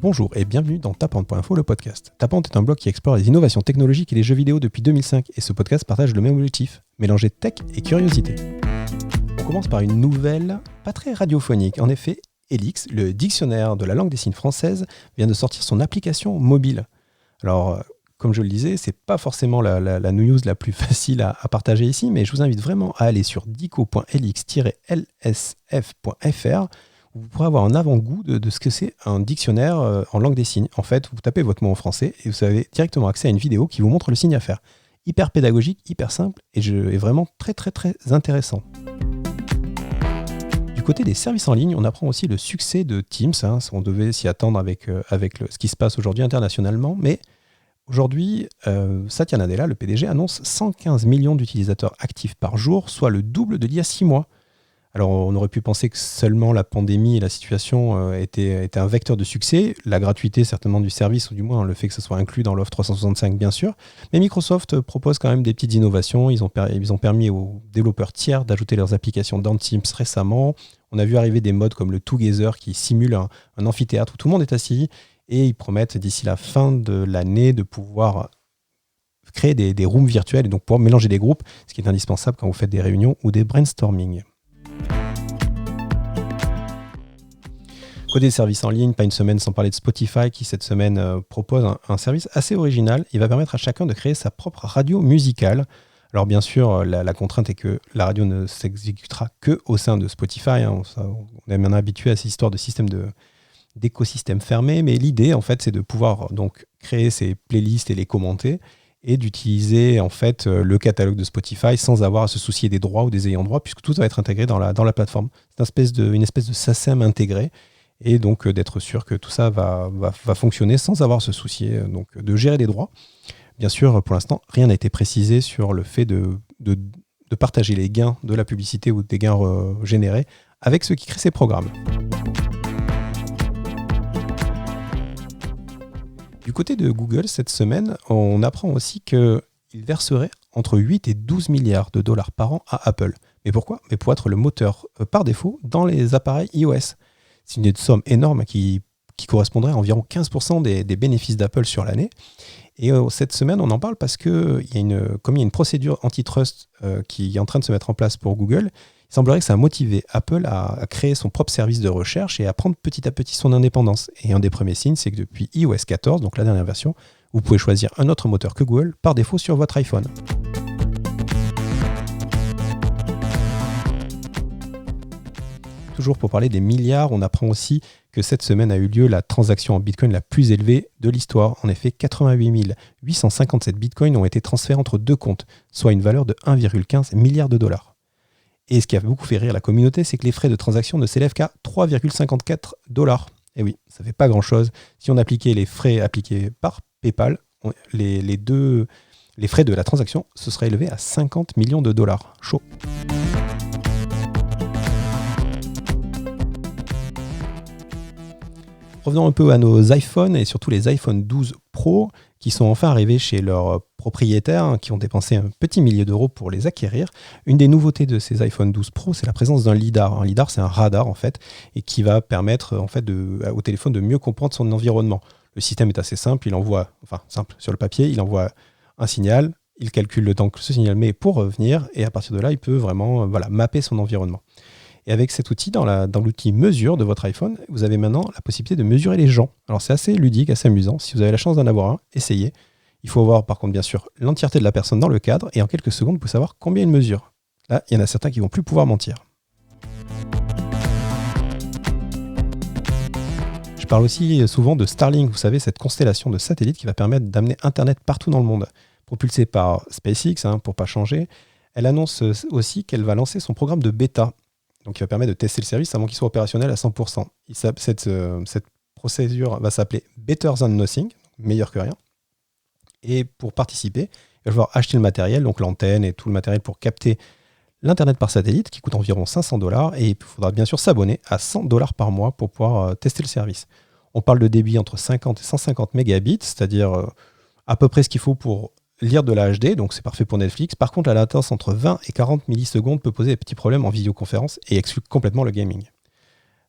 Bonjour et bienvenue dans Tapante.info, le podcast. Tapante est un blog qui explore les innovations technologiques et les jeux vidéo depuis 2005 et ce podcast partage le même objectif, mélanger tech et curiosité. On commence par une nouvelle pas très radiophonique. En effet, Elix, le dictionnaire de la langue des signes française, vient de sortir son application mobile. Alors, comme je le disais, c'est pas forcément la news la plus facile à partager ici, mais je vous invite vraiment à aller sur dico.elix-lsf.fr où vous pourrez avoir un avant-goût de ce que c'est un dictionnaire en langue des signes. En fait, vous tapez votre mot en français et vous avez directement accès à une vidéo qui vous montre le signe à faire. Hyper pédagogique, hyper simple et vraiment très très très intéressant. Du côté des services en ligne, on apprend aussi le succès de Teams. On devait s'y attendre avec ce qui se passe aujourd'hui internationalement, mais aujourd'hui, Satya Nadella, le PDG, annonce 115 millions d'utilisateurs actifs par jour, soit le double d'il y a 6 mois. Alors, on aurait pu penser que seulement la pandémie et la situation étaient un vecteur de succès, la gratuité certainement du service, ou du moins le fait que ce soit inclus dans l'offre 365 bien sûr, mais Microsoft propose quand même des petites innovations. Ils ont permis aux développeurs tiers d'ajouter leurs applications dans Teams récemment. On a vu arriver des modes comme le Together qui simule un amphithéâtre où tout le monde est assis, et ils promettent d'ici la fin de l'année de pouvoir créer des rooms virtuels et donc pouvoir mélanger des groupes, ce qui est indispensable quand vous faites des réunions ou des brainstorming. Côté services en ligne, pas une semaine sans parler de Spotify qui cette semaine propose un service assez original. Il va permettre à chacun de créer sa propre radio musicale. Alors bien sûr, la contrainte est que la radio ne s'exécutera que au sein de Spotify. On est maintenant habitué à ces histoires de système d'écosystème fermé, mais l'idée en fait c'est de pouvoir donc créer ces playlists et les commenter et d'utiliser en fait le catalogue de Spotify sans avoir à se soucier des droits ou des ayants droit puisque tout va être intégré dans la plateforme. C'est une espèce de SACEM intégré. Et donc d'être sûr que tout ça va fonctionner sans avoir à se soucier donc, de gérer les droits. Bien sûr, pour l'instant, rien n'a été précisé sur le fait de partager les gains de la publicité ou des gains générés avec ceux qui créent ces programmes. Du côté de Google, cette semaine, on apprend aussi qu'il verserait entre 8 et 12 milliards de dollars par an à Apple. Mais pourquoi ? Mais pour être le moteur par défaut dans les appareils iOS. C'est une somme énorme qui correspondrait à environ 15% des bénéfices d'Apple sur l'année. Et cette semaine, on en parle parce qu'il y a une procédure antitrust qui est en train de se mettre en place pour Google. Il semblerait que ça a motivé Apple à créer son propre service de recherche et à prendre petit à petit son indépendance. Et un des premiers signes, c'est que depuis iOS 14, donc la dernière version, vous pouvez choisir un autre moteur que Google par défaut sur votre iPhone. Toujours pour parler des milliards, on apprend aussi que cette semaine a eu lieu la transaction en Bitcoin la plus élevée de l'histoire. En effet, 88 857 Bitcoins ont été transférés entre deux comptes, soit une valeur de 1,15 milliard de dollars. Et ce qui a beaucoup fait rire la communauté, c'est que les frais de transaction ne s'élèvent qu'à 3,54 dollars. Et oui, ça ne fait pas grand-chose. Si on appliquait les frais appliqués par PayPal, les frais de la transaction se seraient élevés à 50 millions de dollars. Chaud. Revenons un peu à nos iPhones et surtout les iPhone 12 Pro qui sont enfin arrivés chez leurs propriétaires qui ont dépensé un petit millier d'euros pour les acquérir. Une des nouveautés de ces iPhone 12 Pro, c'est la présence d'un lidar. Un lidar, c'est un radar en fait et qui va permettre en fait au téléphone de mieux comprendre son environnement. Le système est assez simple, simple sur le papier, il envoie un signal, il calcule le temps que ce signal met pour revenir et à partir de là, il peut vraiment mapper son environnement. Et avec cet outil, dans l'outil mesure de votre iPhone, vous avez maintenant la possibilité de mesurer les gens. Alors c'est assez ludique, assez amusant. Si vous avez la chance d'en avoir un, essayez. Il faut avoir par contre bien sûr l'entièreté de la personne dans le cadre et en quelques secondes, vous pouvez savoir combien il mesure. Là, il y en a certains qui ne vont plus pouvoir mentir. Je parle aussi souvent de Starlink, vous savez, cette constellation de satellites qui va permettre d'amener Internet partout dans le monde. Propulsée par SpaceX, pour ne pas changer, elle annonce aussi qu'elle va lancer son programme de bêta. Donc, il va permettre de tester le service avant qu'il soit opérationnel à 100%. Cette procédure va s'appeler Better Than Nothing, meilleur que rien. Et pour participer, il va falloir acheter le matériel, donc l'antenne et tout le matériel pour capter l'Internet par satellite, qui coûte environ 500$. Et il faudra bien sûr s'abonner à 100$ par mois pour pouvoir tester le service. On parle de débit entre 50 et 150 mégabits, c'est-à-dire à peu près ce qu'il faut pour lire de la HD, donc c'est parfait pour Netflix. Par contre, la latence entre 20 et 40 millisecondes peut poser des petits problèmes en vidéoconférence et exclut complètement le gaming.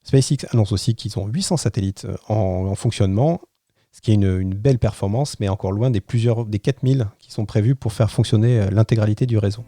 SpaceX annonce aussi qu'ils ont 800 satellites en fonctionnement, ce qui est une belle performance, mais encore loin des 4000 qui sont prévus pour faire fonctionner l'intégralité du réseau.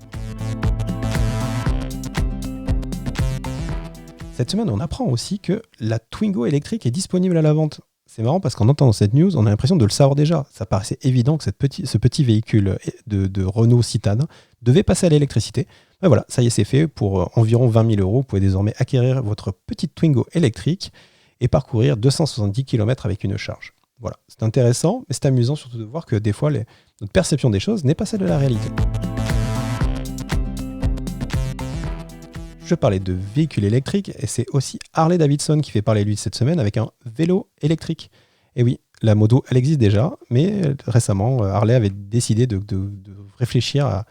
Cette semaine, on apprend aussi que la Twingo électrique est disponible à la vente. C'est marrant parce qu'en entendant cette news, on a l'impression de le savoir déjà. Ça paraissait évident que ce petit véhicule de Renault citadin devait passer à l'électricité. Ben voilà, ça y est, c'est fait. Pour environ 20 000 €, vous pouvez désormais acquérir votre petite Twingo électrique et parcourir 270 km avec une charge. Voilà, c'est intéressant, mais c'est amusant surtout de voir que des fois, notre perception des choses n'est pas celle de la réalité. Je parlais de véhicules électriques et c'est aussi Harley-Davidson qui fait parler de lui cette semaine avec un vélo électrique. Et oui, la moto, elle existe déjà, mais récemment, Harley avait décidé de réfléchir à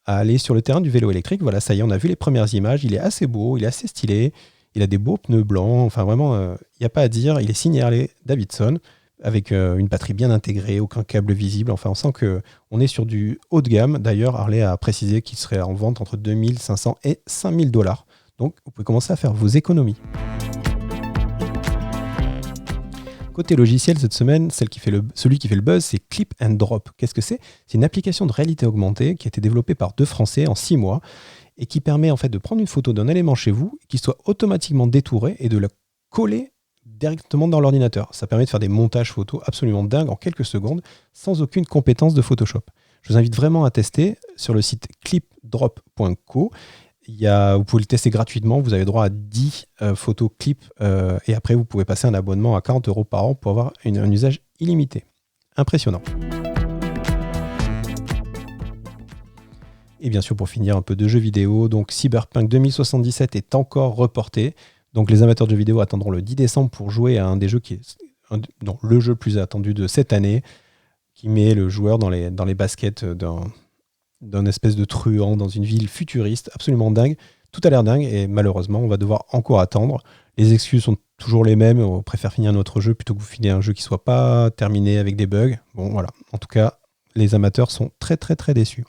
aller sur le terrain du vélo électrique. Voilà, ça y est, on a vu les premières images. Il est assez beau, il est assez stylé, il a des beaux pneus blancs. Enfin, vraiment, il n'y a pas à dire. Il est signé Harley-Davidson avec une batterie bien intégrée, aucun câble visible. Enfin, on sent qu'on est sur du haut de gamme. D'ailleurs, Harley a précisé qu'il serait en vente entre 2 500 et 5 000 $. Donc, vous pouvez commencer à faire vos économies. Côté logiciel, cette semaine, celui qui fait le buzz, c'est Clip and Drop. Qu'est-ce que c'est ? C'est une application de réalité augmentée qui a été développée par 2 Français en 6 mois et qui permet en fait de prendre une photo d'un élément chez vous, qui soit automatiquement détouré et de la coller directement dans l'ordinateur. Ça permet de faire des montages photos absolument dingues en quelques secondes sans aucune compétence de Photoshop. Je vous invite vraiment à tester sur le site clipdrop.co. Vous pouvez le tester gratuitement, vous avez droit à 10 photos clips et après vous pouvez passer un abonnement à 40 € par an pour avoir un usage illimité. Impressionnant. Et bien sûr, pour finir, un peu de jeux vidéo. Donc Cyberpunk 2077 est encore reporté. Donc les amateurs de jeux vidéo attendront le 10 décembre pour jouer à un des jeux qui est le jeu le plus attendu de cette année, qui met le joueur dans les baskets d'un espèce de truand dans une ville futuriste, absolument dingue. Tout a l'air dingue et malheureusement, on va devoir encore attendre. Les excuses sont toujours les mêmes. On préfère finir notre jeu plutôt que vous finir un jeu qui ne soit pas terminé avec des bugs. Bon, voilà. En tout cas, les amateurs sont très, très, très déçus.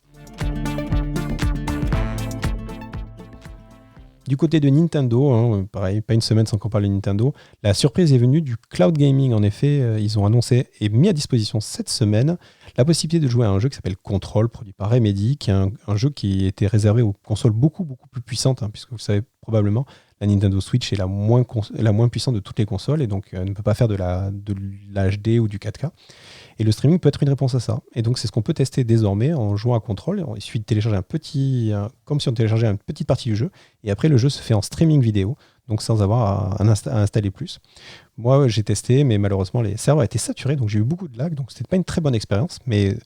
Du côté de Nintendo, pareil, pas une semaine sans qu'on parle de Nintendo, la surprise est venue du cloud gaming. En effet, ils ont annoncé et mis à disposition cette semaine la possibilité de jouer à un jeu qui s'appelle Control, produit par Remedy, qui est un jeu qui était réservé aux consoles beaucoup, beaucoup plus puissantes, puisque vous le savez probablement, la Nintendo Switch est la moins puissante de toutes les consoles et donc ne peut pas faire de l'HD ou du 4K. Et le streaming peut être une réponse à ça. Et donc c'est ce qu'on peut tester désormais en jouant à Control. Il suffit de télécharger comme si on téléchargeait une petite partie du jeu. Et après le jeu se fait en streaming vidéo, donc sans avoir à installer plus. Moi j'ai testé, mais malheureusement les serveurs étaient saturés, donc j'ai eu beaucoup de lag. Donc c'était pas une très bonne expérience, mais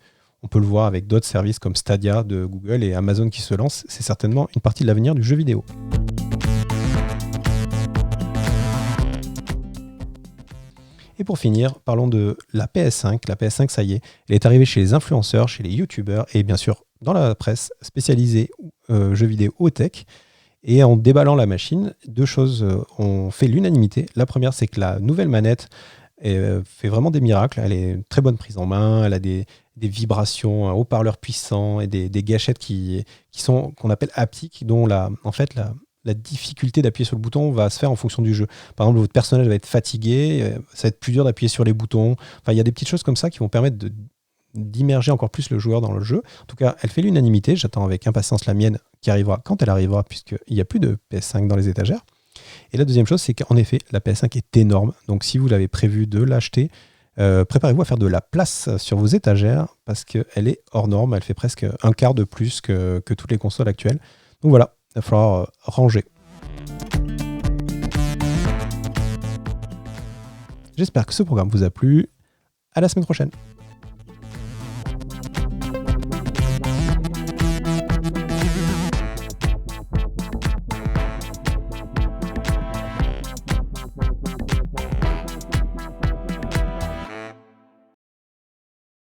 on peut le voir avec d'autres services comme Stadia de Google et Amazon qui se lancent. C'est certainement une partie de l'avenir du jeu vidéo. Et pour finir, parlons de la PS5. La PS5, ça y est, elle est arrivée chez les influenceurs, chez les youtubeurs et bien sûr dans la presse spécialisée jeux vidéo haut tech. Et en déballant la machine, 2 choses ont fait l'unanimité. La première, c'est que la nouvelle manette fait vraiment des miracles. Elle est une très bonne prise en main, elle a des vibrations, un haut-parleur puissant et des gâchettes qu'on appelle haptiques, dont la difficulté d'appuyer sur le bouton va se faire en fonction du jeu. Par exemple, votre personnage va être fatigué, ça va être plus dur d'appuyer sur les boutons. Enfin, il y a des petites choses comme ça qui vont permettre d'immerger encore plus le joueur dans le jeu. En tout cas, elle fait l'unanimité. J'attends avec impatience la mienne qui arrivera quand elle arrivera, puisqu'il n'y a plus de PS5 dans les étagères. Et la deuxième chose, c'est qu'en effet, la PS5 est énorme. Donc, si vous l'avez prévu de l'acheter, préparez-vous à faire de la place sur vos étagères parce qu'elle est hors norme. Elle fait presque un quart de plus que toutes les consoles actuelles. Donc voilà. Il va falloir ranger. J'espère que ce programme vous a plu. À la semaine prochaine.